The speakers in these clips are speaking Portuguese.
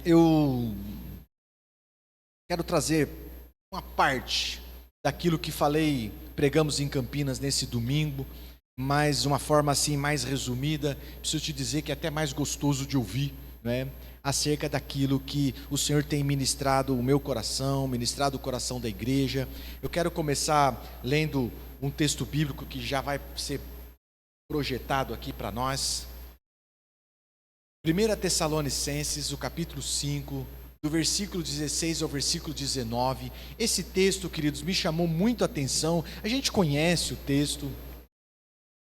Eu quero trazer uma parte daquilo que falei, pregamos em Campinas nesse domingo, mas de uma forma assim mais resumida. Preciso te dizer que é até mais gostoso de ouvir, né? Acerca daquilo que o Senhor tem ministrado o meu coração, ministrado o coração da igreja. Eu quero começar lendo um texto bíblico que já vai ser projetado aqui para nós. 1 Tessalonicenses, o capítulo 5, do versículo 16 ao versículo 19. Esse texto, queridos, me chamou muito a atenção. A gente conhece o texto,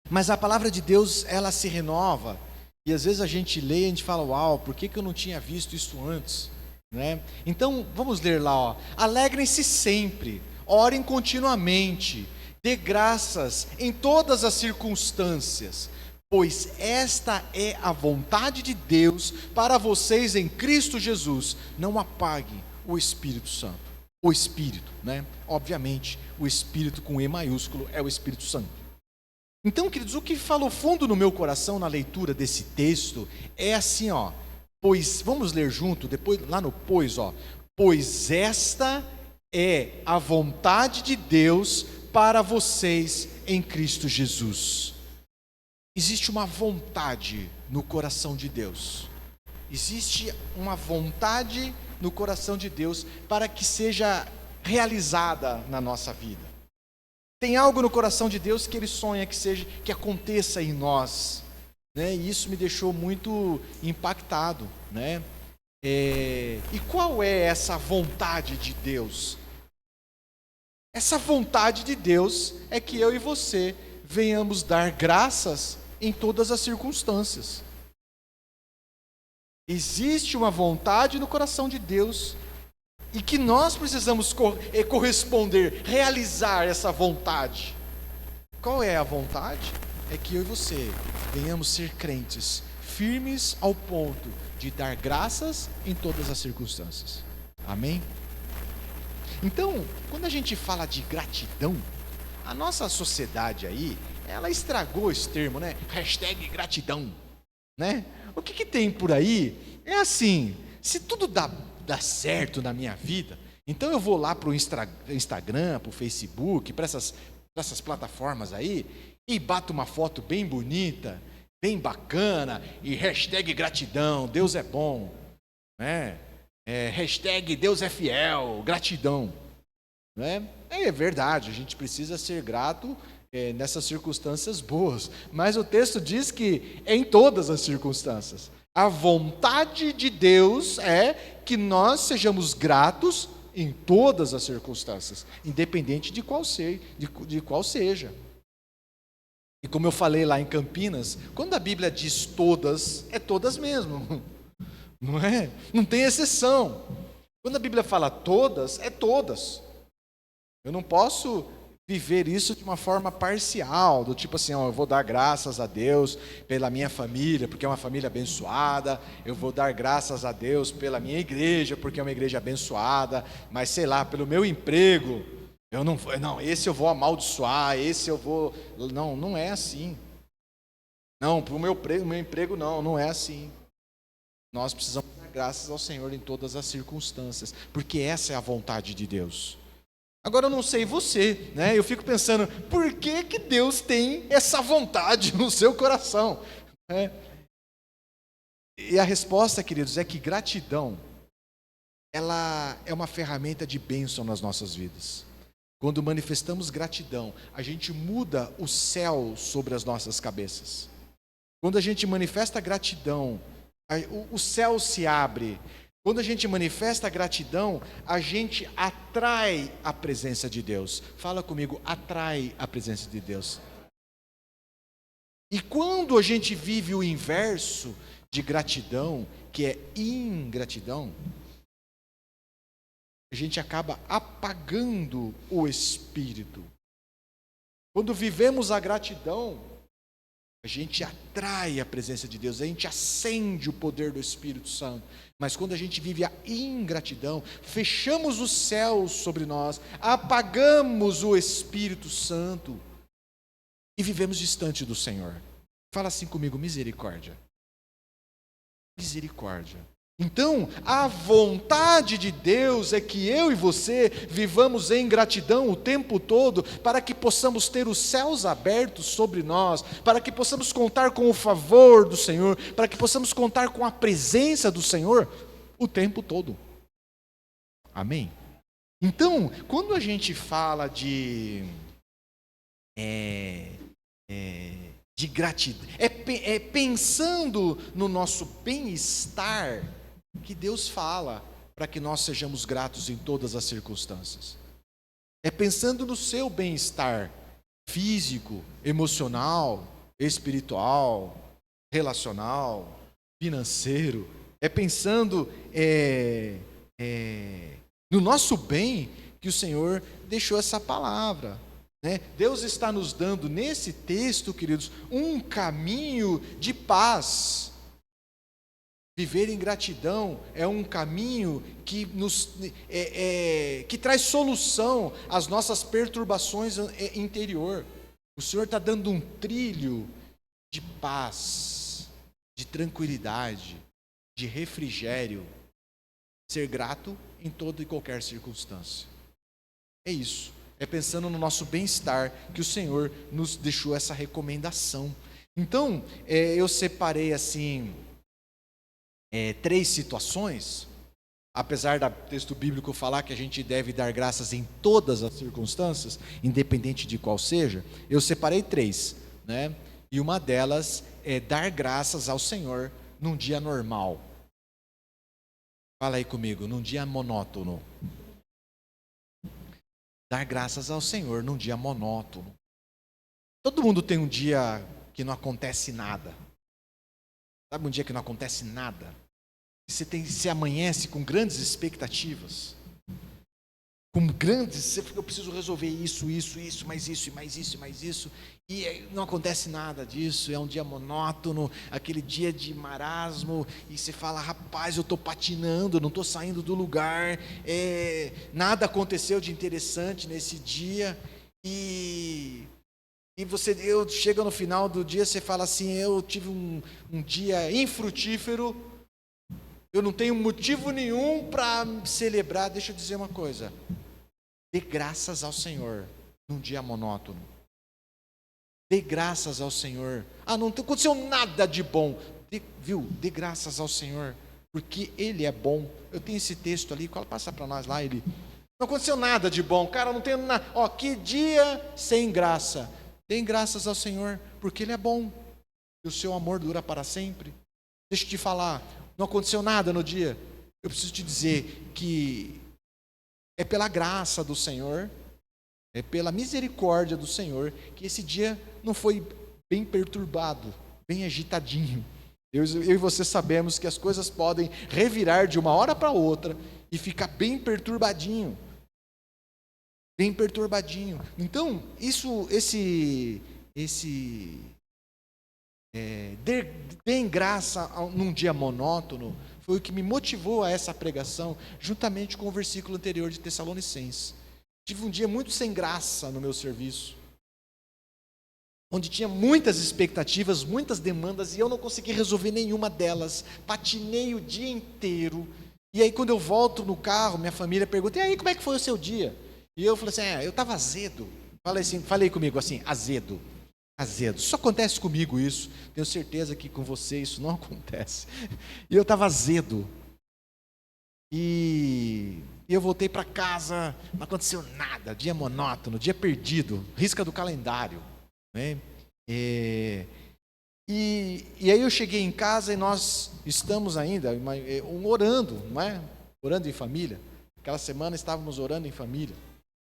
mas a palavra de Deus, ela se renova. E às vezes a gente lê e a gente fala, uau, por que eu não tinha visto isso antes? Né? Então, vamos ler lá, ó. Alegrem-se sempre, orem continuamente, dê graças em todas as circunstâncias, pois esta é a vontade de Deus para vocês em Cristo Jesus. Não apague o Espírito Santo. O Espírito, né? Obviamente, o Espírito com E maiúsculo é o Espírito Santo. Então, queridos, o que falou fundo no meu coração na leitura desse texto é assim, ó. Pois, vamos ler junto, depois, lá no pois, ó. Pois esta é a vontade de Deus para vocês em Cristo Jesus. Existe uma vontade no coração de Deus. Existe uma vontade no coração de Deus para que seja realizada na nossa vida. Tem algo no coração de Deus que Ele sonha que aconteça em nós, né? E isso me deixou muito impactado, né? E qual é essa vontade de Deus? Essa vontade de Deus é que eu e você venhamos dar graças em todas as circunstâncias. Existe uma vontade no coração de Deus e que nós precisamos corresponder, realizar essa vontade. Qual é a vontade? É que eu e você venhamos ser crentes, firmes ao ponto de dar graças em todas as circunstâncias. Amém? Então, quando a gente fala de gratidão, a nossa sociedade aí, ela estragou esse termo, né? Hashtag gratidão, né? O que tem por aí é assim, se tudo dá certo na minha vida, então eu vou lá para o Instagram, para o Facebook, para essas plataformas aí, e bato uma foto bem bonita, bem bacana, e hashtag gratidão, Deus é bom, né? Hashtag Deus é fiel, gratidão, né? É verdade, a gente precisa ser grato nessas circunstâncias boas, mas o texto diz que em todas as circunstâncias. A vontade de Deus é que nós sejamos gratos em todas as circunstâncias, independente de qual seja. E como eu falei lá em Campinas, quando a Bíblia diz todas, é todas mesmo, não é? Não tem exceção. Quando a Bíblia fala todas, é todas. Eu não posso viver isso de uma forma parcial, do tipo assim, eu vou dar graças a Deus pela minha família, porque é uma família abençoada, eu vou dar graças a Deus pela minha igreja, porque é uma igreja abençoada, mas sei lá, pelo meu emprego, esse eu vou amaldiçoar, esse eu vou... Não é assim. Não, para o meu emprego não é assim. Nós precisamos dar graças ao Senhor em todas as circunstâncias, porque essa é a vontade de Deus. Agora eu não sei você, né? Eu fico pensando, por que Deus tem essa vontade no seu coração? E a resposta, queridos, é que gratidão, ela é uma ferramenta de bênção nas nossas vidas. Quando manifestamos gratidão, a gente muda o céu sobre as nossas cabeças. Quando a gente manifesta gratidão, o céu se abre. Quando a gente manifesta gratidão, a gente atrai a presença de Deus. Fala comigo, atrai a presença de Deus. E quando a gente vive o inverso de gratidão, que é ingratidão, a gente acaba apagando o Espírito. Quando vivemos a gratidão, a gente atrai a presença de Deus, a gente acende o poder do Espírito Santo. Mas quando a gente vive a ingratidão, fechamos os céus sobre nós, apagamos o Espírito Santo e vivemos distante do Senhor. Fala assim comigo, misericórdia. Misericórdia. Então, a vontade de Deus é que eu e você vivamos em gratidão o tempo todo, para que possamos ter os céus abertos sobre nós, para que possamos contar com o favor do Senhor, para que possamos contar com a presença do Senhor o tempo todo. Amém? Então, quando a gente fala de gratidão, é pensando no nosso bem-estar que Deus fala para que nós sejamos gratos em todas as circunstâncias. É pensando no seu bem-estar físico, emocional, espiritual, relacional, financeiro. É pensando no nosso bem que o Senhor deixou essa palavra. Deus está nos dando nesse texto, queridos, um caminho de paz. Viver em gratidão é um caminho que que traz solução às nossas perturbações interior. O Senhor está dando um trilho de paz, de tranquilidade, de refrigério. Ser grato em toda e qualquer circunstância. É isso. É pensando no nosso bem-estar que o Senhor nos deixou essa recomendação. Então, eu separei assim 3 situações, apesar do texto bíblico falar que a gente deve dar graças em todas as circunstâncias, independente de qual seja, eu separei 3, né? E uma delas é dar graças ao Senhor num dia normal. Fala aí comigo, num dia monótono. Dar graças ao Senhor num dia monótono. Todo mundo tem um dia que não acontece nada. Sabe um dia que não acontece nada? Você amanhece com grandes expectativas. Eu preciso resolver isso, mais isso. E não acontece nada disso, é um dia monótono, aquele dia de marasmo, e você fala, rapaz, eu estou patinando, não estou saindo do lugar, nada aconteceu de interessante nesse dia, e eu chego no final do dia, você fala assim, eu tive um dia infrutífero, eu não tenho motivo nenhum para celebrar. Deixa eu dizer uma coisa, dê graças ao Senhor num dia monótono. Dê graças ao Senhor. Não aconteceu nada de bom. Dê graças ao Senhor, porque Ele é bom. Eu tenho esse texto ali, passa para nós lá. Não aconteceu nada de bom, cara, não tem nada. Que dia sem graça. Dê graças ao Senhor, porque Ele é bom. E o seu amor dura para sempre. Deixa eu te falar, não aconteceu nada no dia. Eu preciso te dizer que é pela graça do Senhor, é pela misericórdia do Senhor, que esse dia não foi bem perturbado, bem agitadinho. Eu e você sabemos que as coisas podem revirar de uma hora para outra e ficar bem perturbadinho. Bem perturbadinho. Então, deem graça num dia monótono, foi o que me motivou a essa pregação, juntamente com o versículo anterior de Tessalonicenses. Tive um dia muito sem graça no meu serviço, onde tinha muitas expectativas, muitas demandas, e eu não consegui resolver nenhuma delas. Patinei o dia inteiro, e aí quando eu volto no carro, minha família pergunta, e aí, como é que foi o seu dia? E eu falei assim, eu estava azedo. Falei comigo assim, azedo. Só acontece comigo isso. Tenho certeza que com você isso não acontece. E eu estava azedo. E eu voltei para casa, não aconteceu nada. Dia monótono, dia perdido. Risca do calendário. Né? E aí eu cheguei em casa e nós estamos ainda orando, não é? Orando em família. Aquela semana estávamos orando em família.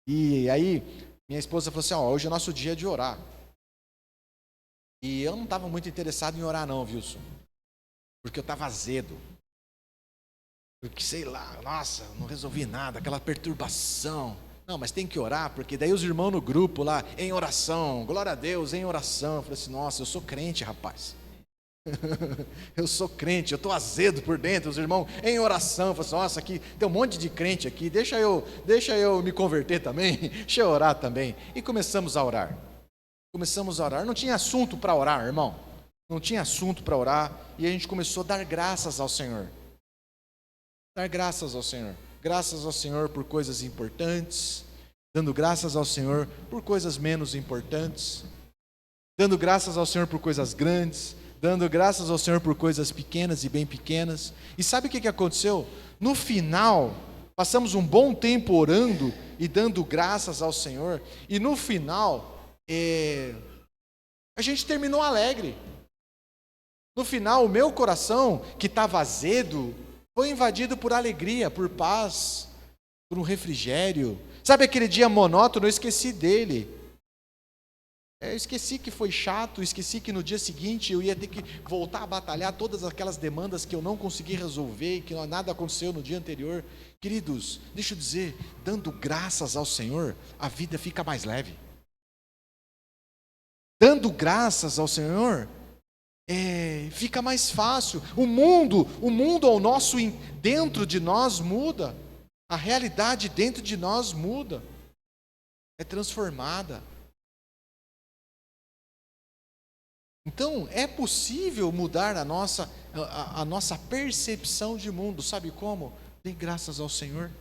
E aí minha esposa falou assim, hoje é nosso dia de orar. E eu não estava muito interessado em orar não, Wilson. Porque eu estava azedo. Porque sei lá, nossa, não resolvi nada, aquela perturbação. Não, mas tem que orar, porque daí os irmãos no grupo lá, em oração, glória a Deus, em oração. Eu falei assim, nossa, eu sou crente, rapaz. Eu sou crente, eu estou azedo por dentro, os irmãos em oração. Eu falei assim, nossa, aqui tem um monte de crente aqui, deixa eu me converter também, deixa eu orar também. E começamos a orar. Não tinha assunto para orar, irmão. Não tinha assunto para orar, e a gente começou a dar graças ao Senhor. Dar graças ao Senhor. Graças ao Senhor por coisas importantes, dando graças ao Senhor por coisas menos importantes, dando graças ao Senhor por coisas grandes, dando graças ao Senhor por coisas pequenas e bem pequenas. E sabe o que aconteceu? No final, passamos um bom tempo orando e dando graças ao Senhor, e no final, a gente terminou alegre. No final, o meu coração, que estava azedo, foi invadido por alegria, por paz, por um refrigério. Sabe aquele dia monótono? Eu esqueci dele. Eu esqueci que foi chato, esqueci que no dia seguinte eu ia ter que voltar a batalhar todas aquelas demandas que eu não consegui resolver, que nada aconteceu no dia anterior. Queridos, deixa eu dizer, dando graças ao Senhor, a vida fica mais leve. Dando graças ao Senhor, fica mais fácil. O mundo ao nosso dentro de nós muda. A realidade dentro de nós muda. É transformada. Então, é possível mudar a nossa percepção de mundo. Sabe como? Dê graças ao Senhor.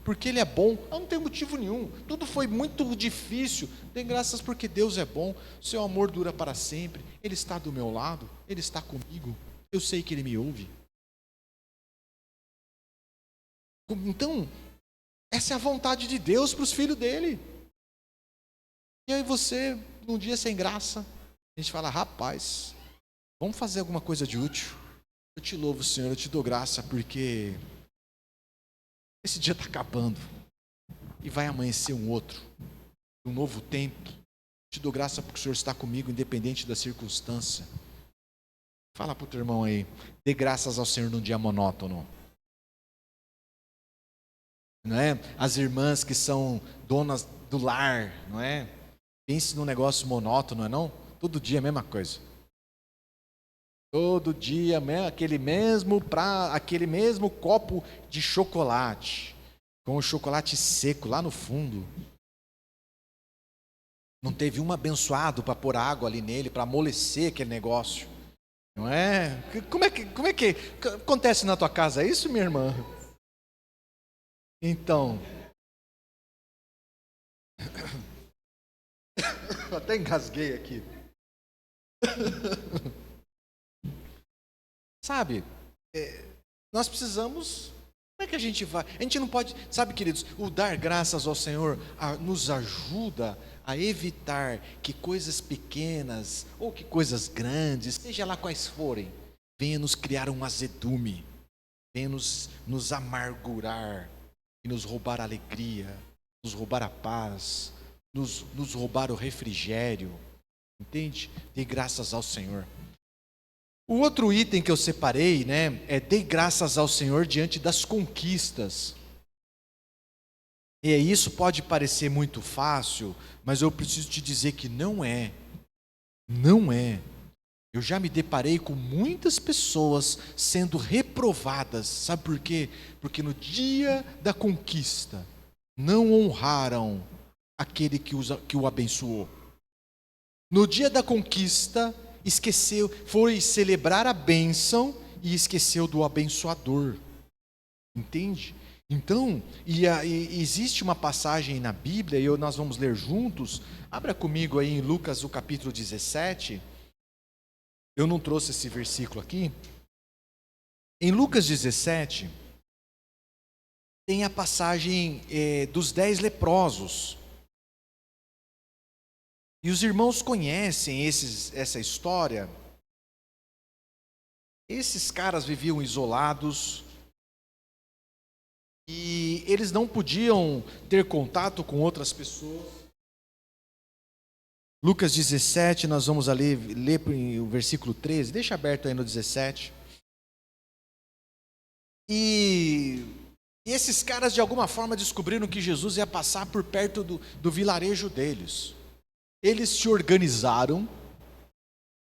Porque Ele é bom. Não tem motivo nenhum. Tudo foi muito difícil. Dê graças porque Deus é bom. Seu amor dura para sempre. Ele está do meu lado. Ele está comigo. Eu sei que Ele me ouve. Então, essa é a vontade de Deus para os filhos dele. E aí você, num dia sem graça, a gente fala, rapaz, vamos fazer alguma coisa de útil. Eu te louvo, Senhor, eu te dou graça, porque esse dia está acabando. E vai amanhecer um outro, um novo tempo. Te dou graça porque o Senhor está comigo, independente da circunstância. Fala para o teu irmão aí, dê graças ao Senhor num dia monótono. Não é? As irmãs que são donas do lar, não é? Pense num negócio monótono, não é não? Todo dia a mesma coisa. Todo dia aquele mesmo copo de chocolate, com o chocolate seco lá no fundo. Não teve um abençoado para pôr água ali nele, para amolecer aquele negócio. Não é? Como é que acontece na tua casa isso, minha irmã? Então, até engasguei aqui. Sabe, nós precisamos. Como é que a gente vai? A gente não pode. Sabe, queridos, o dar graças ao Senhor nos ajuda a evitar que coisas pequenas ou que coisas grandes, seja lá quais forem, venham nos criar um azedume, venham nos amargurar e nos roubar a alegria, nos roubar a paz, nos roubar o refrigério. Entende? Dê graças ao Senhor. O outro item que eu separei, é dê graças ao Senhor diante das conquistas. E isso pode parecer muito fácil, mas eu preciso te dizer que não é. Não é. Eu já me deparei com muitas pessoas sendo reprovadas. Sabe por quê? Porque no dia da conquista não honraram aquele que o abençoou. No dia da conquista, foi celebrar a bênção e esqueceu do abençoador. Entende? Então, existe uma passagem na Bíblia, e nós vamos ler juntos. Abra comigo aí em Lucas, o capítulo 17. Eu não trouxe esse versículo aqui. Em Lucas 17, tem a passagem dos 10 leprosos. E os irmãos conhecem essa história. Esses caras viviam isolados e eles não podiam ter contato com outras pessoas. Lucas 17, nós vamos ler o versículo 13. Deixa aberto aí no 17. E esses caras de alguma forma descobriram que Jesus ia passar por perto do vilarejo deles. Eles se organizaram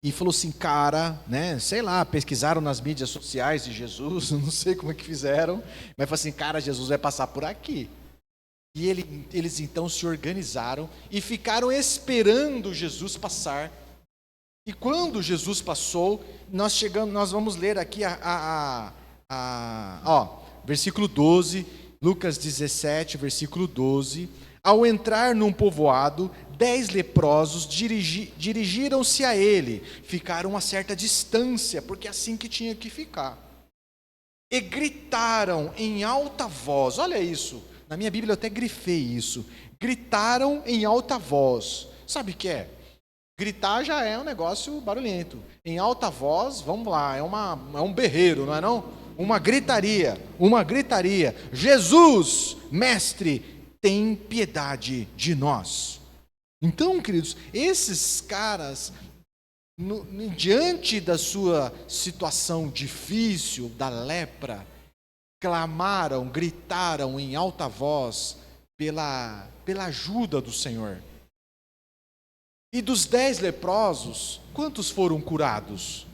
e falou assim, cara, sei lá, pesquisaram nas mídias sociais de Jesus, não sei como é que fizeram, mas falou assim, cara, Jesus vai passar por aqui. E eles então se organizaram e ficaram esperando Jesus passar. E quando Jesus passou, nós vamos ler aqui Versículo 12, Lucas 17, versículo 12. Ao entrar num povoado, 10 leprosos dirigiram-se a ele. Ficaram a certa distância, porque é assim que tinha que ficar. E gritaram em alta voz. Olha isso, na minha Bíblia eu até grifei isso. Gritaram em alta voz. Sabe o que é? Gritar já é um negócio barulhento. Em alta voz, vamos lá, é um berreiro, não é não? Uma gritaria. Jesus, mestre, tem piedade de nós. Então, queridos, esses caras, diante da sua situação difícil, da lepra, clamaram, gritaram em alta voz pela ajuda do Senhor. E dos 10 leprosos, quantos foram curados?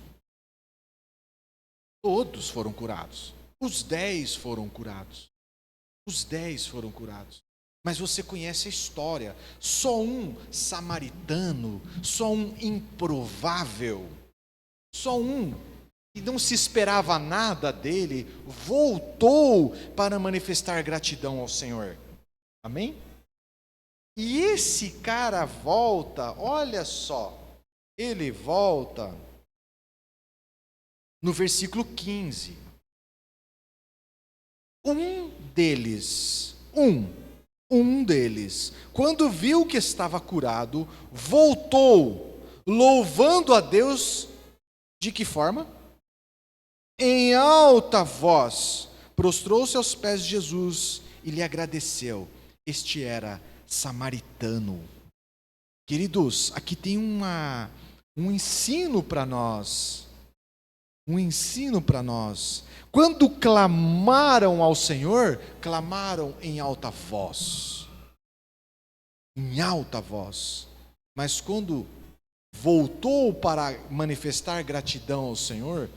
Todos foram curados. Os 10 foram curados. Mas você conhece a história. Só um samaritano, só um improvável, só um que não se esperava nada dele, voltou para manifestar gratidão ao Senhor. Amém? E esse cara volta, olha só, ele volta no versículo 15. Um deles, quando viu que estava curado, voltou, louvando a Deus, de que forma? Em alta voz, prostrou-se aos pés de Jesus e lhe agradeceu. Este era samaritano. Queridos, aqui tem um ensino para nós. Quando clamaram ao Senhor, clamaram em alta voz. Mas quando voltou para manifestar gratidão ao Senhor,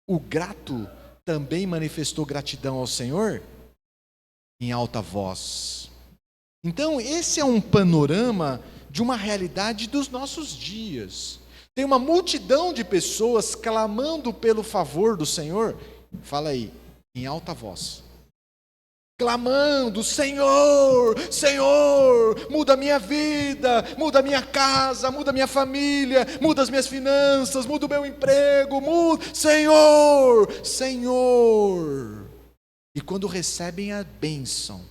o grato também manifestou gratidão ao Senhor em alta voz. Então, esse é um panorama de uma realidade dos nossos dias. Tem uma multidão de pessoas clamando pelo favor do Senhor, fala aí, em alta voz. Clamando, Senhor, muda a minha vida, muda a minha casa, muda a minha família, muda as minhas finanças, muda o meu emprego, Senhor. E quando recebem a bênção,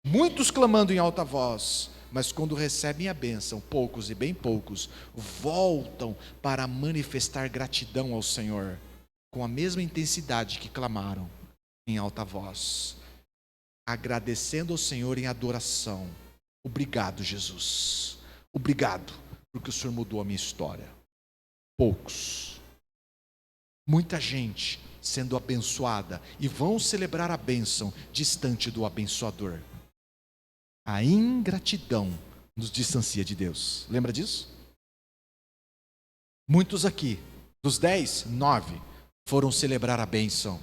muitos clamando em alta voz, mas quando recebem a bênção, poucos e bem poucos, voltam para manifestar gratidão ao Senhor, com a mesma intensidade que clamaram em alta voz, agradecendo ao Senhor em adoração. Obrigado, Jesus. Obrigado, porque o Senhor mudou a minha história. Poucos. Muita gente sendo abençoada e vão celebrar a bênção distante do abençoador. A ingratidão nos distancia de Deus. Lembra disso? Muitos aqui, dos 10, 9, foram celebrar a bênção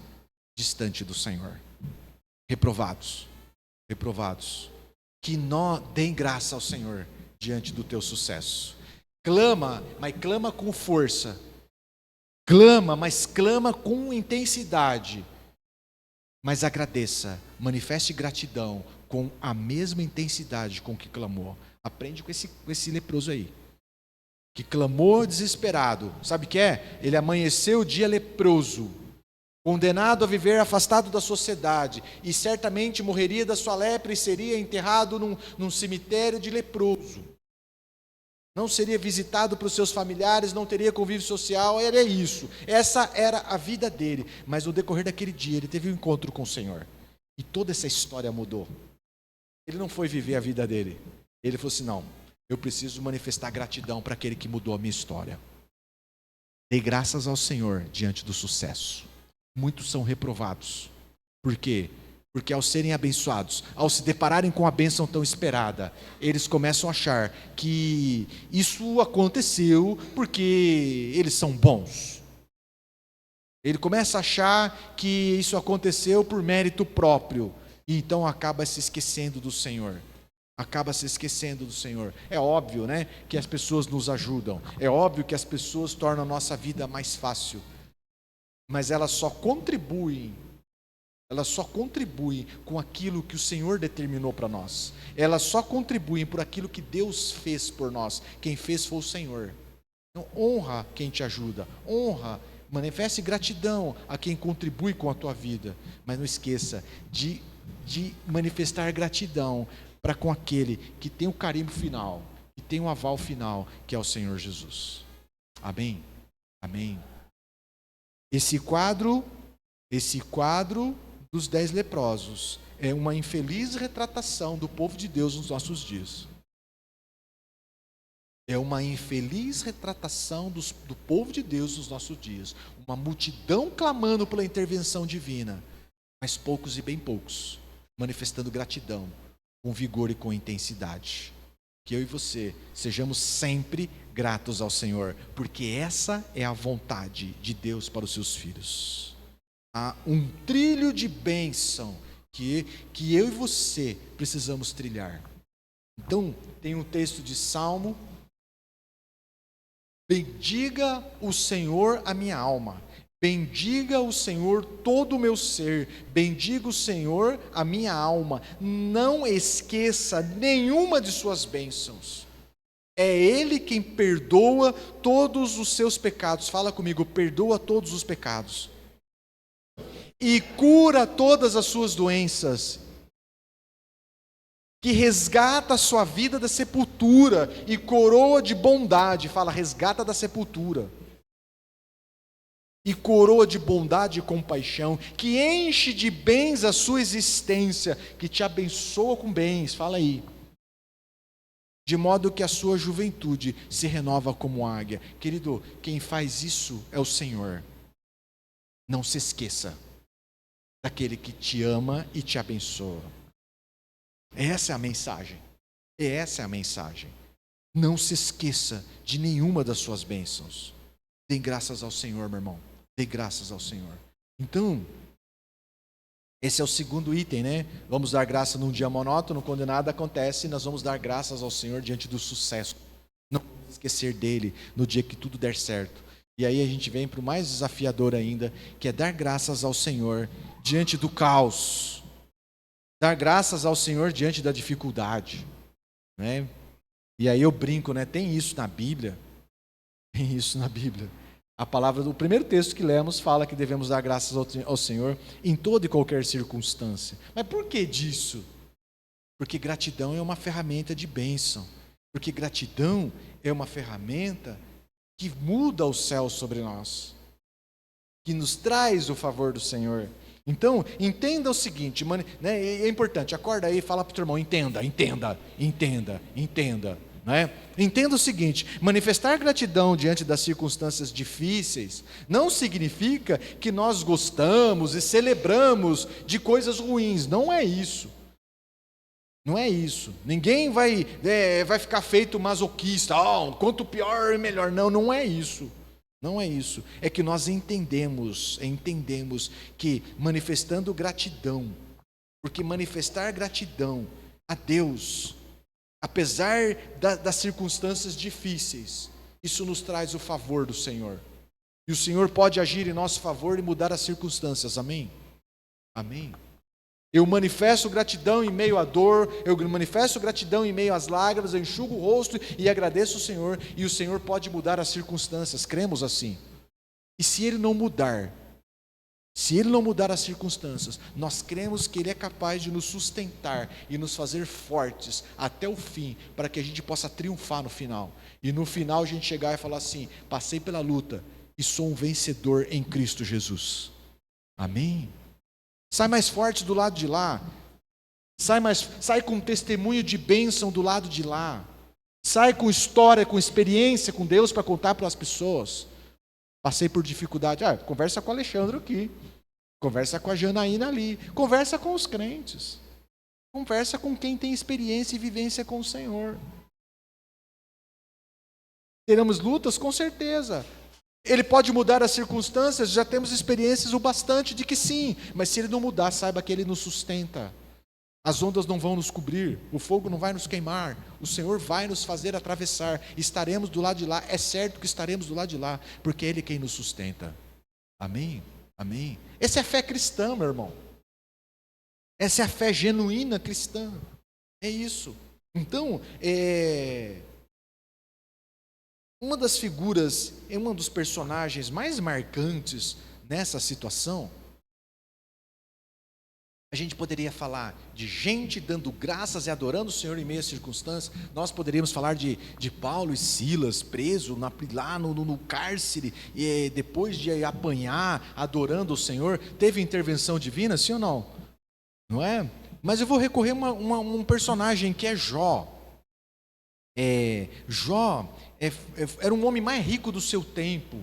distante do Senhor. Reprovados. Que deem graça ao Senhor diante do teu sucesso. Clama, mas clama com força. Mas clama com intensidade. Mas agradeça, manifeste gratidão com a mesma intensidade com que clamou. Aprende com esse leproso aí, que clamou desesperado. Sabe o que é? Ele amanheceu o dia leproso, condenado a viver afastado da sociedade, e certamente morreria da sua lepra e seria enterrado num cemitério de leproso. Não seria visitado pelos seus familiares, não teria convívio social, era isso. Essa era a vida dele. Mas no decorrer daquele dia, ele teve um encontro com o Senhor. E toda essa história mudou. Ele não foi viver a vida dele. Ele falou assim, não, eu preciso manifestar gratidão para aquele que mudou a minha história. Dei graças ao Senhor diante do sucesso. Muitos são reprovados. Por quê? Porque ao serem abençoados, ao se depararem com a bênção tão esperada, eles começam a achar que isso aconteceu porque eles são bons. Ele começa a achar que isso aconteceu por mérito próprio. E então acaba se esquecendo do Senhor. É óbvio, né, que as pessoas nos ajudam. É óbvio que as pessoas tornam a nossa vida mais fácil. mas elas só contribuem com aquilo que o Senhor determinou para nós. Elas só contribuem por aquilo que Deus fez por nós. Quem fez foi o Senhor. Então, honra quem te ajuda, manifeste gratidão a quem contribui com a tua vida, mas não esqueça de manifestar gratidão para com aquele que tem o carimbo final, que tem o aval final, que é o Senhor Jesus. Amém? Amém. Esse quadro dos 10 leprosos é uma infeliz retratação do povo de Deus nos nossos dias. É uma infeliz retratação do povo de Deus nos nossos dias. Uma multidão clamando pela intervenção divina, mas poucos e bem poucos manifestando gratidão com vigor e com intensidade. Que eu e você sejamos sempre gratos ao Senhor, porque essa é a vontade de Deus para os seus filhos. Há um trilho de bênção que eu e você precisamos trilhar. Então, tem um texto de Salmo: bendiga o Senhor a minha alma, bendiga o Senhor todo o meu ser, bendiga o Senhor a minha alma, não esqueça nenhuma de suas bênçãos. É Ele quem perdoa todos os seus pecados. Fala comigo: perdoa todos os pecados e cura todas as suas doenças, que resgata a sua vida da sepultura e coroa de bondade. Fala: resgata da sepultura e coroa de bondade e compaixão, que enche de bens a sua existência, que te abençoa com bens. Fala aí: de modo que a sua juventude se renova como águia. Querido, quem faz isso é o Senhor. Não se esqueça daquele que te ama e te abençoa. Essa é a mensagem. Essa é a mensagem. Não se esqueça de nenhuma das suas bênçãos. Dê graças ao Senhor, meu irmão. Dê graças ao Senhor. Então, esse é o segundo item, né? Vamos dar graça num dia monótono, quando nada acontece, nós vamos dar graças ao Senhor diante do sucesso. Não esquecer dele no dia que tudo der certo. E aí a gente vem para o mais desafiador ainda, que é dar graças ao Senhor diante do caos. Dar graças ao Senhor diante da dificuldade, né? E aí eu brinco, né? Tem isso na Bíblia. Tem isso na Bíblia. A palavra do primeiro texto que lemos fala que devemos dar graças ao Senhor em toda e qualquer circunstância. Mas por que disso? Porque gratidão é uma ferramenta de bênção. Porque gratidão é uma ferramenta que muda o céu sobre nós, que nos traz o favor do Senhor. Então, entenda o seguinte, né, é importante, acorda aí e fala para o teu irmão: entenda. Né? Entenda o seguinte: manifestar gratidão diante das circunstâncias difíceis não significa que nós gostamos e celebramos de coisas ruins. Não é isso. Não é isso. Ninguém vai ficar feito masoquista. Quanto pior, melhor. Não é isso. Não é isso. É que nós entendemos que manifestando gratidão, porque manifestar gratidão a Deus, apesar das circunstâncias difíceis, isso nos traz o favor do Senhor. E o Senhor pode agir em nosso favor e mudar as circunstâncias. Amém? Amém. Eu manifesto gratidão em meio à dor, eu manifesto gratidão em meio às lágrimas, eu enxugo o rosto e agradeço o Senhor, e o Senhor pode mudar as circunstâncias. Cremos assim. E se Ele não mudar as circunstâncias, nós cremos que Ele é capaz de nos sustentar e nos fazer fortes até o fim, para que a gente possa triunfar no final. E no final a gente chegar e falar assim: passei pela luta e sou um vencedor em Cristo Jesus. Amém? Sai mais forte do lado de lá. Sai com testemunho de bênção do lado de lá. Sai com história, com experiência com Deus para contar para as pessoas. Passei por dificuldade. Conversa com o Alexandre aqui. Conversa com a Janaína ali. Conversa com os crentes. Conversa com quem tem experiência e vivência com o Senhor. Teremos lutas? Com certeza. Ele pode mudar as circunstâncias? Já temos experiências o bastante de que sim. Mas se Ele não mudar, saiba que Ele nos sustenta. As ondas não vão nos cobrir, o fogo não vai nos queimar, o Senhor vai nos fazer atravessar, estaremos do lado de lá, é certo que estaremos do lado de lá, porque é Ele quem nos sustenta. Amém? Amém? Essa é a fé cristã, meu irmão. Essa é a fé genuína cristã. É isso. Então, uma das figuras, uma dos personagens mais marcantes nessa situação, a gente poderia falar de gente dando graças e adorando o Senhor em meio às circunstâncias. Nós poderíamos falar de Paulo e Silas preso lá no cárcere, e depois de apanhar, adorando o Senhor. Teve intervenção divina, sim ou não? Não é? Mas eu vou recorrer a um personagem que é Jó. Jó era um homem mais rico do seu tempo,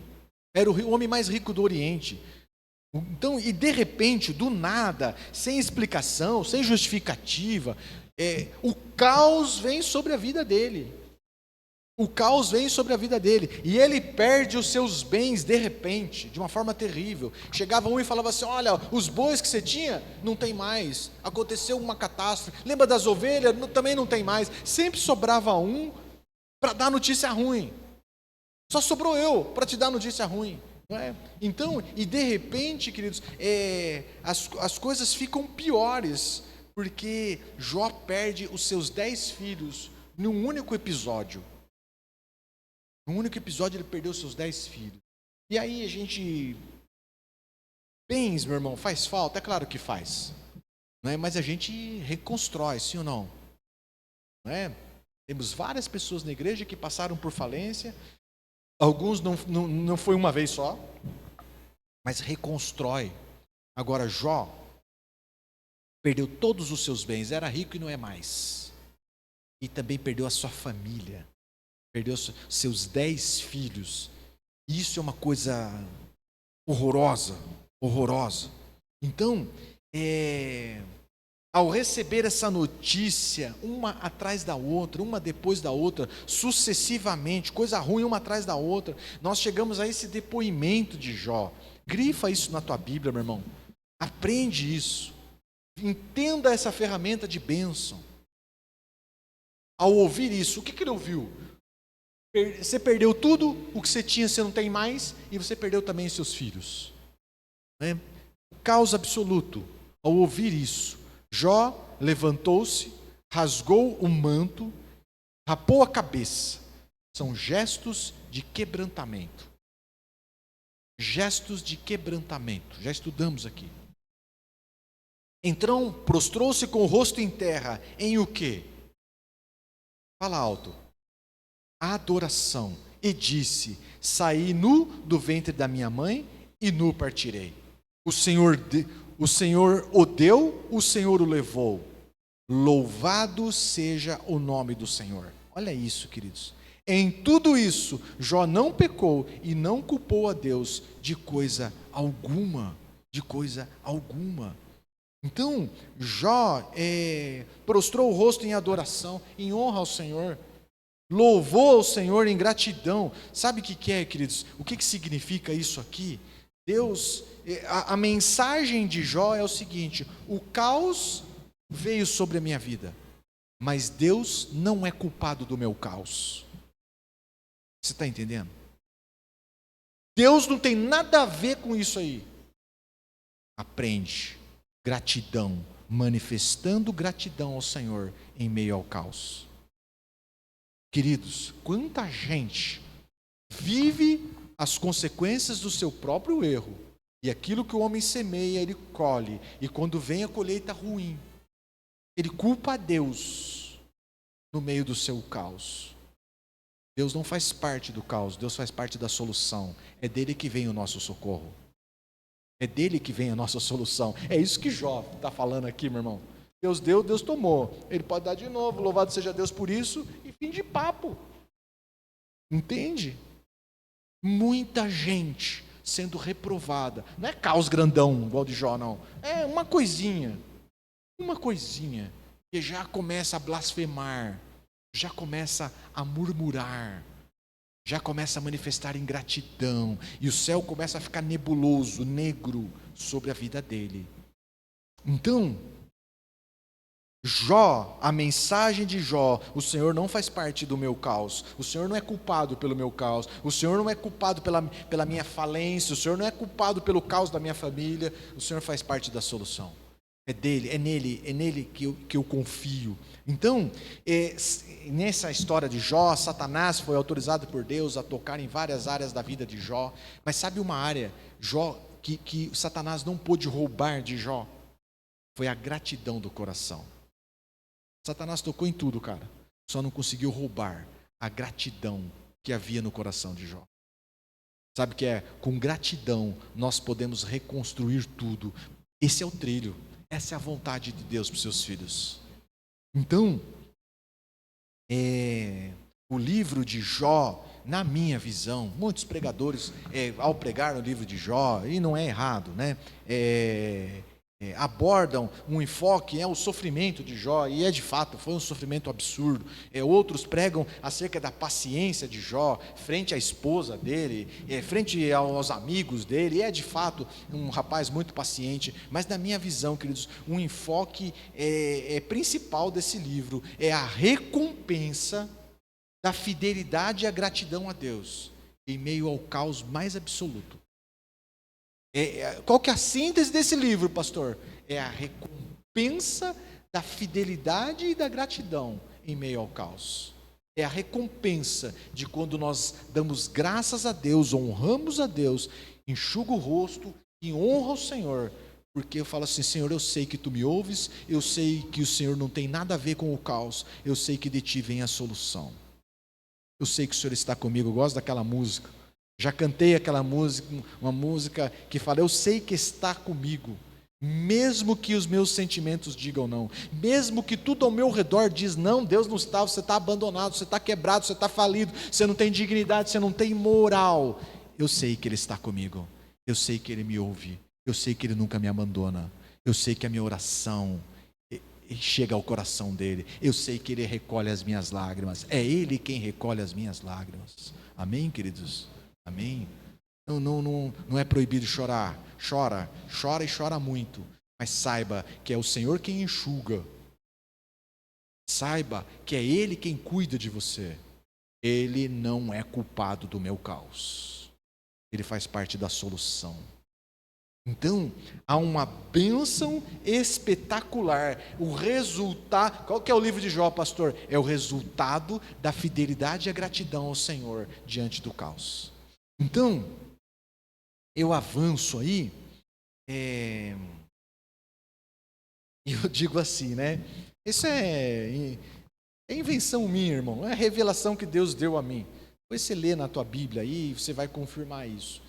era o homem mais rico do Oriente. Então, e de repente, do nada, sem explicação, sem justificativa, o caos vem sobre a vida dele. O caos vem sobre a vida dele. E ele perde os seus bens de repente, de uma forma terrível. Chegava um e falava assim: olha, os bois que você tinha, não tem mais. Aconteceu uma catástrofe. Lembra das ovelhas? Também não tem mais. Sempre sobrava um para dar notícia ruim. Só sobrou eu para te dar notícia ruim. Não é? Então, e de repente, queridos, as coisas ficam piores, porque Jó perde os seus 10 filhos num único episódio. Num único episódio ele perdeu os seus 10 filhos. E aí a gente... Bens, meu irmão, faz falta? É claro que faz. Não é? Mas a gente reconstrói, sim ou não? Não é? Temos várias pessoas na igreja que passaram por falência. Alguns não foi uma vez só, mas reconstrói. Agora Jó perdeu todos os seus bens, era rico e não é mais. E também perdeu a sua família, perdeu seus 10 filhos. Isso é uma coisa horrorosa, horrorosa. Então, ao receber essa notícia, uma atrás da outra, uma depois da outra, sucessivamente, coisa ruim uma atrás da outra, nós chegamos a esse depoimento de Jó. Grifa isso na tua Bíblia, meu irmão. Aprende isso. Entenda essa ferramenta de bênção. Ao ouvir isso, o que ele ouviu? Você perdeu tudo, o que você tinha você não tem mais, e você perdeu também os seus filhos. Né? O caos absoluto. Ao ouvir isso, Jó levantou-se, rasgou o manto, rapou a cabeça. São gestos de quebrantamento. Gestos de quebrantamento. Já estudamos aqui. Então, prostrou-se com o rosto em terra, em o quê? Fala alto. Adoração. E disse: saí nu do ventre da minha mãe e nu partirei. O Senhor o deu, o Senhor o levou. Louvado seja o nome do Senhor. Olha isso, queridos. Em tudo isso, Jó não pecou e não culpou a Deus de coisa alguma. De coisa alguma. Então, Jó prostrou o rosto em adoração, em honra ao Senhor. Louvou ao Senhor em gratidão. Sabe o que é, queridos? O que significa isso aqui? Deus, a mensagem de Jó é o seguinte: o caos veio sobre a minha vida, mas Deus não é culpado do meu caos. Você está entendendo? Deus não tem nada a ver com isso aí. Aprende. Gratidão, manifestando gratidão ao Senhor em meio ao caos. Queridos, quanta gente vive as consequências do seu próprio erro, e aquilo que o homem semeia, ele colhe, e quando vem a colheita ruim, ele culpa a Deus no meio do seu caos. Deus não faz parte do caos, Deus faz parte da solução. É dele que vem o nosso socorro. É dele que vem a nossa solução. É isso que Jó está falando aqui, meu irmão. Deus deu, Deus tomou. Ele pode dar de novo, louvado seja Deus por isso, e fim de papo. Entende? Muita gente sendo reprovada. Não é caos grandão, igual de Jó, não. É uma coisinha, que já começa a blasfemar, já começa a murmurar, já começa a manifestar ingratidão, e o céu começa a ficar nebuloso, negro, sobre a vida dele. Então, Jó, a mensagem de Jó: o Senhor não faz parte do meu caos, o Senhor não é culpado pelo meu caos, o Senhor não é culpado pela minha falência, o Senhor não é culpado pelo caos da minha família, o Senhor faz parte da solução. É dele, é nele que eu confio. Então, nessa história de Jó, Satanás foi autorizado por Deus a tocar em várias áreas da vida de Jó, mas sabe uma área, Jó, que Satanás não pôde roubar de Jó? Foi a gratidão do coração. Satanás tocou em tudo, cara, só não conseguiu roubar a gratidão que havia no coração de Jó. Sabe o que é? Com gratidão nós podemos reconstruir tudo. Esse é o trilho, essa é a vontade de Deus para os seus filhos. Então, o livro de Jó, na minha visão, muitos pregadores, ao pregar o livro de Jó, e não é errado, né? Abordam um enfoque, o sofrimento de Jó, e de fato, foi um sofrimento absurdo. Outros pregam acerca da paciência de Jó, frente à esposa dele, frente aos amigos dele, e de fato um rapaz muito paciente, mas na minha visão, queridos, um enfoque principal desse livro é a recompensa da fidelidade e a gratidão a Deus, em meio ao caos mais absoluto. Qual que é a síntese desse livro, pastor? É a recompensa da fidelidade e da gratidão em meio ao caos. É a recompensa de quando nós damos graças a Deus, honramos a Deus, enxuga o rosto e honra o Senhor, porque eu falo assim: Senhor, eu sei que Tu me ouves, eu sei que o Senhor não tem nada a ver com o caos, eu sei que de Ti vem a solução. Eu sei que o Senhor está comigo. Eu gosto daquela música. Já cantei aquela música, uma música que fala: eu sei que está comigo, mesmo que os meus sentimentos digam não, mesmo que tudo ao meu redor diz não, Deus não está, você está abandonado, você está quebrado, você está falido, você não tem dignidade, você não tem moral. Eu sei que Ele está comigo, eu sei que Ele me ouve, eu sei que Ele nunca me abandona, eu sei que a minha oração chega ao coração dEle, eu sei que Ele recolhe as minhas lágrimas, é Ele quem recolhe as minhas lágrimas. Amém, queridos? Amém? Não é proibido chorar. Chora e chora muito, mas saiba que é o Senhor quem enxuga. Saiba que é Ele quem cuida de você. Ele não é culpado do meu caos. Ele faz parte da solução. Então, há uma bênção espetacular. O resultado, qual que é o livro de Jó, pastor? É o resultado da fidelidade e a gratidão ao Senhor diante do caos. Então, eu avanço aí, eu digo assim, né? Isso é invenção minha, irmão, é a revelação que Deus deu a mim. Depois você lê na tua Bíblia aí, você vai confirmar isso.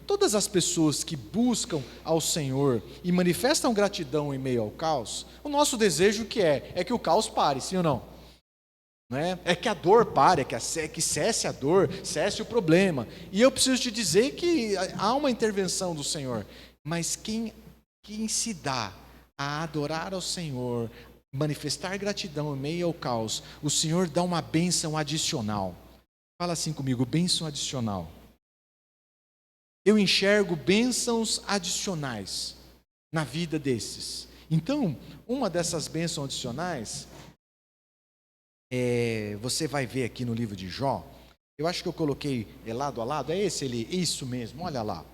Todas as pessoas que buscam ao Senhor e manifestam gratidão em meio ao caos, o nosso desejo é que o caos pare, sim ou não? É que a dor pare, que cesse a dor, cesse o problema. E eu preciso te dizer que há uma intervenção do Senhor. Mas quem se dá a adorar ao Senhor, manifestar gratidão em meio ao caos, o Senhor dá uma bênção adicional. Fala assim comigo: bênção adicional. Eu enxergo bênçãos adicionais na vida desses. Então, uma dessas bênçãos adicionais, você vai ver aqui no livro de Jó. Eu acho que eu coloquei lado a lado. Isso mesmo, olha lá.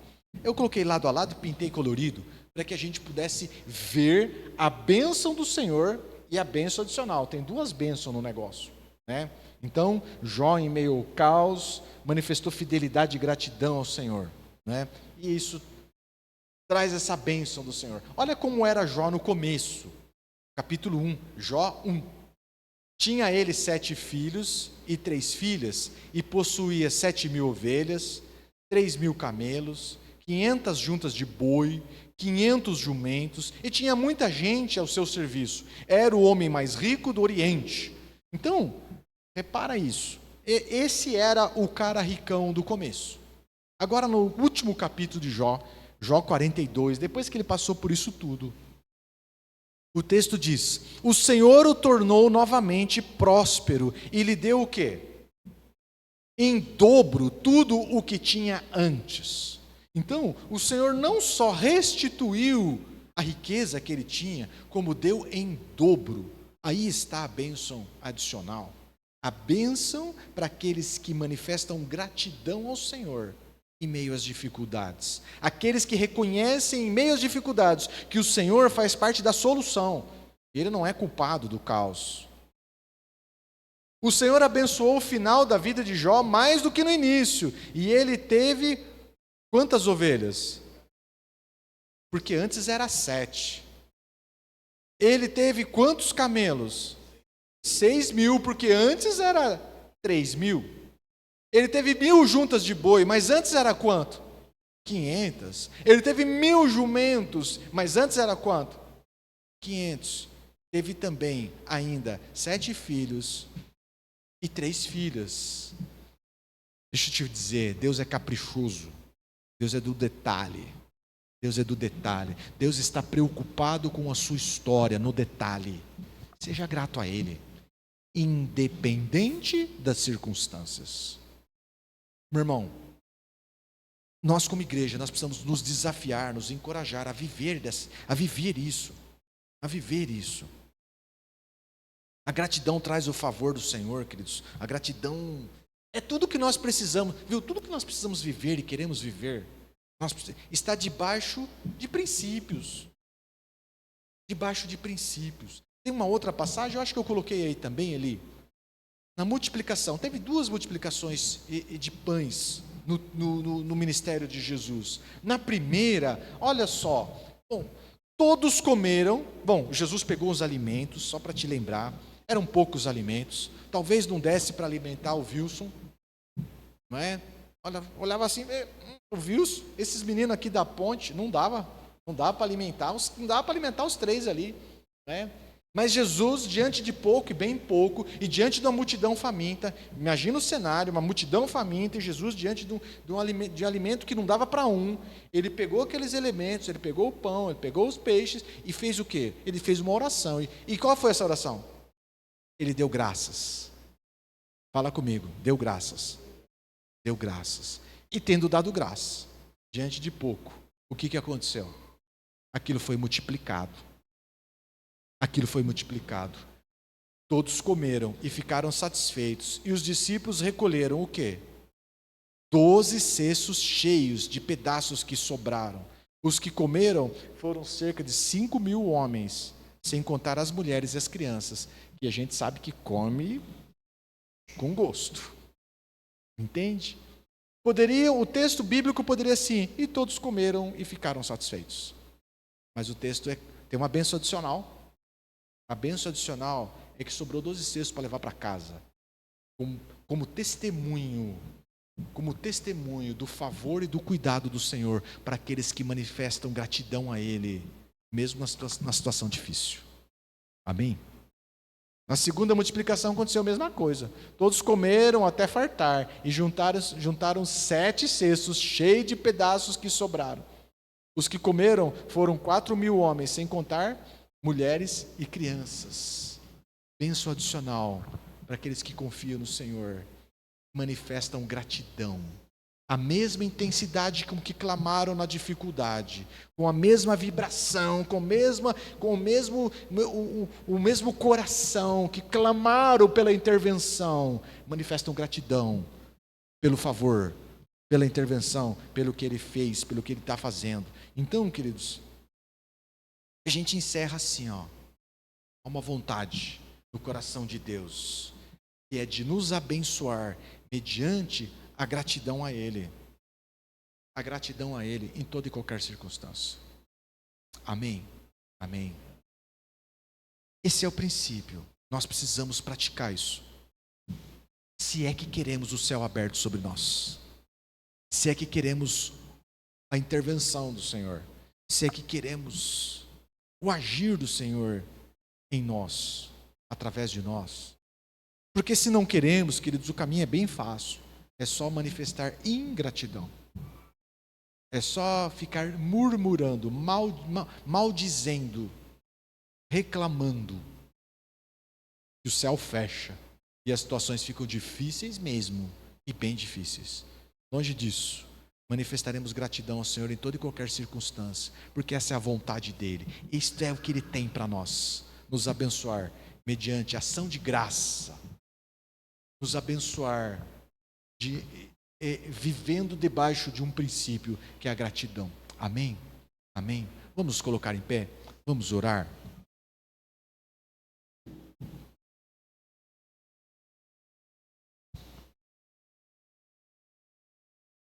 Eu coloquei lado a lado e pintei colorido, para que a gente pudesse ver a bênção do Senhor e a bênção adicional. Tem duas bênçãos no negócio, né? Então, Jó, em meio ao caos, manifestou fidelidade e gratidão ao Senhor, né? E isso traz essa bênção do Senhor. Olha como era Jó no começo. Capítulo 1, Jó 1. Tinha ele 7 filhos e 3 filhas, e possuía 7.000 ovelhas, 3.000 camelos, 500 juntas de boi, 500 jumentos, e tinha muita gente ao seu serviço. Era o homem mais rico do Oriente. Então, repara isso. Esse era o cara ricão do começo. Agora, no último capítulo de Jó, Jó 42, depois que ele passou por isso tudo, o texto diz: o Senhor o tornou novamente próspero e lhe deu o quê? Em dobro tudo o que tinha antes. Então, o Senhor não só restituiu a riqueza que ele tinha, como deu em dobro. Aí está a bênção adicional. A bênção para aqueles que manifestam gratidão ao Senhor em meio às dificuldades. Aqueles que reconhecem em meio às dificuldades que o Senhor faz parte da solução. Ele não é culpado do caos. O Senhor abençoou o final da vida de Jó mais do que no início. E ele teve quantas ovelhas? Porque antes era 7. Ele teve quantos camelos? 6.000, porque antes era 3.000. Ele teve 1.000 juntas de boi, mas antes era quanto? 500. Ele teve 1.000 jumentos, mas antes era quanto? 500. Teve também ainda 7 filhos e 3 filhas. Deixa eu te dizer, Deus é caprichoso. Deus é do detalhe. Deus é do detalhe. Deus está preocupado com a sua história no detalhe. Seja grato a Ele, independente das circunstâncias. Meu irmão, nós como igreja, nós precisamos nos desafiar, nos encorajar a viver isso. A viver isso. A gratidão traz o favor do Senhor, queridos. A gratidão é tudo que nós precisamos, viu? Tudo que nós precisamos viver e queremos viver, está debaixo de princípios. Debaixo de princípios. Tem uma outra passagem, eu acho que eu coloquei aí também, ali. Na multiplicação, teve 2 multiplicações de pães no ministério de Jesus. Na primeira, olha só, bom, todos comeram. Bom, Jesus pegou os alimentos, só para te lembrar, eram poucos alimentos, talvez não desse para alimentar o Wilson, não é? Olhava assim, o Wilson, esses meninos aqui da ponte, não dava para alimentar, não dava para alimentar os 3 ali, né? Mas Jesus, diante de pouco e bem pouco, e diante de uma multidão faminta, imagina o cenário, uma multidão faminta, e Jesus diante de um alimento que não dava para um, ele pegou aqueles elementos, ele pegou o pão, ele pegou os peixes, e fez o quê? Ele fez uma oração. E qual foi essa oração? Ele deu graças. Fala comigo, deu graças. Deu graças. E tendo dado graças, diante de pouco, o que aconteceu? Aquilo foi multiplicado. Aquilo foi multiplicado. Todos comeram e ficaram satisfeitos. E os discípulos recolheram o quê? 12 cestos cheios de pedaços que sobraram. Os que comeram foram cerca de 5.000 homens, sem contar as mulheres e as crianças, que a gente sabe que come com gosto. Entende? O texto bíblico poderia assim, e todos comeram e ficaram satisfeitos. Mas o texto tem uma bênção adicional. A bênção adicional é que sobrou 12 cestos para levar para casa, como testemunho do favor e do cuidado do Senhor para aqueles que manifestam gratidão a Ele, mesmo na situação difícil. Amém? Na segunda multiplicação aconteceu a mesma coisa. Todos comeram até fartar e juntaram 7 cestos cheios de pedaços que sobraram. Os que comeram foram 4.000 homens, sem contar mulheres e crianças. Bênção adicional para aqueles que confiam no Senhor, manifestam gratidão. A mesma intensidade com que clamaram na dificuldade, com a mesma vibração, com o mesmo coração que clamaram pela intervenção, manifestam gratidão pelo favor, pela intervenção, pelo que Ele fez, pelo que Ele está fazendo. Então, queridos, a gente encerra assim, há uma vontade no coração de Deus, que é de nos abençoar mediante a gratidão a Ele. A gratidão a Ele em toda e qualquer circunstância. Amém? Amém. Esse é o princípio. Nós precisamos praticar isso. Se é que queremos o céu aberto sobre nós. Se é que queremos a intervenção do Senhor. Se é que queremos o agir do Senhor em nós, através de nós. Porque se não queremos, queridos, o caminho é bem fácil. É só manifestar ingratidão. É só ficar murmurando, maldizendo, reclamando. E o céu fecha. E as situações ficam difíceis mesmo. E bem difíceis. Longe disso. manifestaremos gratidão ao Senhor em toda e qualquer circunstância, porque essa é a vontade dEle. Isto é o que Ele tem para nós, nos abençoar mediante ação de graça, nos abençoar vivendo debaixo de um princípio que é a gratidão. Amém? Amém? Vamos nos colocar em pé? Vamos orar?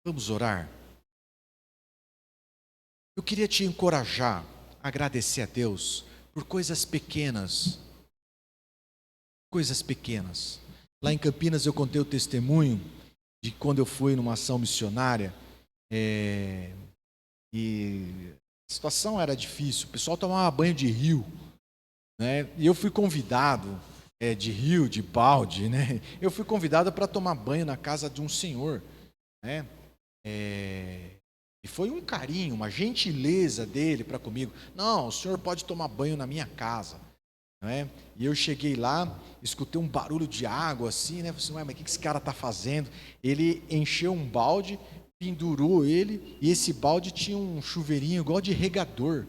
Vamos orar? Eu queria te encorajar a agradecer a Deus por coisas pequenas. Coisas pequenas. Lá em Campinas eu contei o testemunho de quando eu fui numa ação missionária, e a situação era difícil, o pessoal tomava banho de rio, né? E eu fui convidado, de rio, de balde, né? Eu fui convidado para tomar banho na casa de um senhor, né? E foi um carinho, uma gentileza dele para comigo. Não, o senhor pode tomar banho na minha casa. E eu cheguei lá, escutei um barulho de água assim, né? Falei assim, mas o que esse cara está fazendo? Ele encheu um balde, pendurou ele, e esse balde tinha um chuveirinho igual de regador.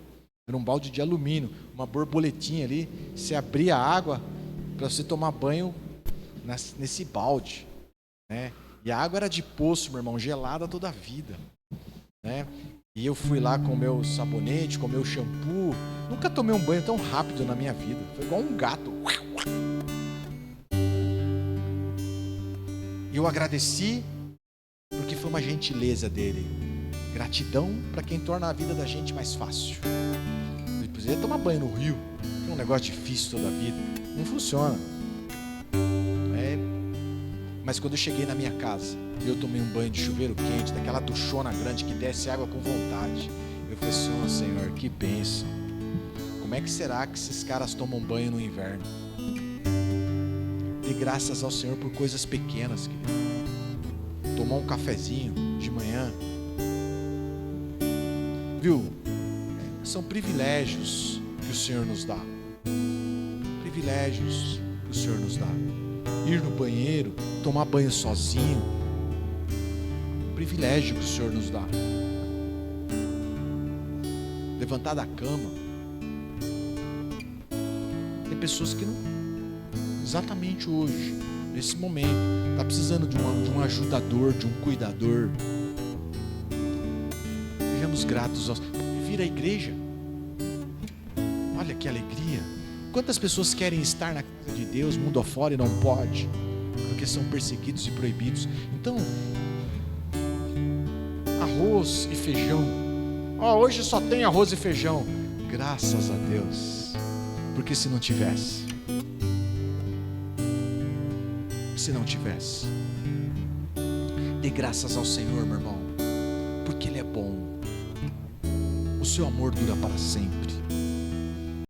Era um balde de alumínio, uma borboletinha ali. Você abria a água para você tomar banho nesse balde, né? E a água era de poço, meu irmão, gelada toda a vida, né? E eu fui lá com o meu sabonete, com o meu shampoo. Nunca tomei um banho tão rápido na minha vida. Foi igual um gato. E eu agradeci, porque foi uma gentileza dele. Gratidão para quem torna a vida da gente mais fácil. Depois ia tomar banho no rio, que é um negócio difícil toda a vida. Não funciona. Mas quando eu cheguei na minha casa, eu tomei um banho de chuveiro quente, daquela duchona grande que desce água com vontade. Eu falei assim, Senhor, que bênção. Como é que será que esses caras tomam banho no inverno? Dê graças ao Senhor por coisas pequenas, querido. Tomar um cafezinho de manhã. Viu? São privilégios que o Senhor nos dá. Privilégios que o Senhor nos dá. Ir no banheiro, tomar banho sozinho. Privilégio que o Senhor nos dá. Levantar da cama. Tem pessoas que não, exatamente hoje, nesse momento, está precisando de um ajudador, de um cuidador. Sejamos gratos aos... Vir à igreja. Olha que alegria. Quantas pessoas querem estar na casa de Deus, mundo afora, e não pode, porque são perseguidos e proibidos. Então, arroz e feijão. Hoje só tem arroz e feijão. Graças a Deus. Porque se não tivesse, dê graças ao Senhor, meu irmão, porque Ele é bom. O seu amor dura para sempre.